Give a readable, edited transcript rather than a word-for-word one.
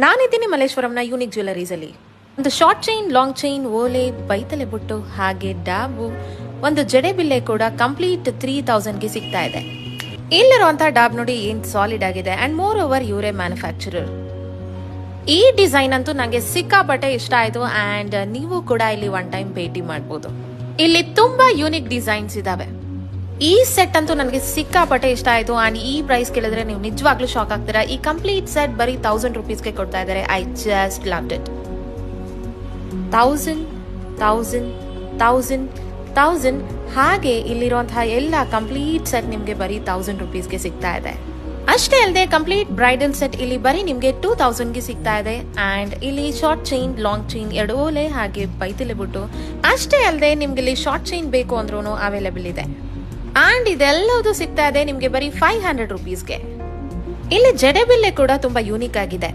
ನಾನಿದ್ದೀನಿ ಮಲ್ಲೇಶ್ವರಂನ ಯೂನಿಕ್ ಜ್ಯುವೆಲರೀಸಲ್ಲಿ. ಒಂದು short chain, long chain, ಓಲೆ, ಬೈತಲೆ ಬುಟ್ಟು, ಹಾಗೆ ಡಾಬು, ಒಂದು ಜಡೆ ಬಿಲ್ಲೆ ಕೂಡ ಕಂಪ್ಲೀಟ್ 3000ಗೆ ಸಿಗ್ತಾ ಇದೆ. ಇಲ್ಲಿರುವಂಥ ಡಾಬ್ ನೋಡಿ ಏನ್ ಸಾಲಿಡ್ ಆಗಿದೆ ಅಂಡ್ ಮೋರ್ ಓವರ್ ಇವರೇ ಮ್ಯಾನುಫ್ಯಾಕ್ಚರರ್. ಈ ಡಿಸೈನ್ ಅಂತೂ ನನಗೆ ಸಿಕ್ಕಾಪಟ್ಟೆ ಇಷ್ಟ ಆಯ್ತು ಅಂಡ್ ನೀವು ಕೂಡ ಇಲ್ಲಿ ಒನ್ ಟೈಮ್ ಭೇಟಿ ಮಾಡ್ಬೋದು. ಇಲ್ಲಿ ತುಂಬಾ ಯೂನಿಕ್ ಡಿಸೈನ್ಸ್ ಇದಾವೆ. ಈ ಸೆಟ್ ಅಂತೂ ನನಗೆ ಸಿಕ್ಕಾಪಟ್ಟೆ ಇಷ್ಟ ಆಯ್ತು ಅಂಡ್ ಈ ಪ್ರೈಸ್ ಕೇಳಿದ್ರೆ ನೀವು ನಿಜವಾಗ್ಲೂ ಶಾಕ್ ಆಗ್ತೀರಾ. ಈ ಕಂಪ್ಲೀಟ್ ಸೆಟ್ ಬರೀ 1000 ರುಪೀಸ್ಗೆ ಕೊಡ್ತಾ ಇದ್ದಾರೆ. I just loved it. 1000 ಹಾಗೆ ಇಲ್ಲಿರುವಂತಹ ಎಲ್ಲ ಕಂಪ್ಲೀಟ್ ಸೆಟ್ ನಿಮ್ಗೆ ಬರೀ 1000 ರುಪೀಸ್ಗೆ ಸಿಗ್ತಾ ಇದೆ. ಅಷ್ಟೇ ಅಲ್ಲದೆ ಕಂಪ್ಲೀಟ್ ಬ್ರೈಡಲ್ ಸೆಟ್ ಇಲ್ಲಿ ಬರೀ ನಿಮ್ಗೆ 2000ಗೆ ಸಿಗ್ತಾ ಇದೆ. ಅಂಡ್ ಇಲ್ಲಿ ಶಾರ್ಟ್ ಚೈನ್, ಲಾಂಗ್ ಚೈನ್, 2 ಓಲೆ ಹಾಗೆ ಬೈತಲೆ ಬುಟ್ಟು. ಅಷ್ಟೇ ಅಲ್ಲದೆ ನಿಮ್ಗೆ ಇಲ್ಲಿ ಶಾರ್ಟ್ ಚೈನ್ ಬೇಕು ಅಂದ್ರೂ ಅವೈಲೇಬಲ್ ಇದೆ. ಅಂಡ್ ಇದೆಲ್ಲದು ಸಿಗ್ತಾ ಇದೆ ನಿಮ್ಗೆ ಬರೀ 500 ರುಪೀಸ್ಗೆ. ಇಲ್ಲಿ ಜಡೆ ಬಿಲ್ಲೆ ಕೂಡ ತುಂಬಾ ಯೂನಿಕ್ ಆಗಿದೆ.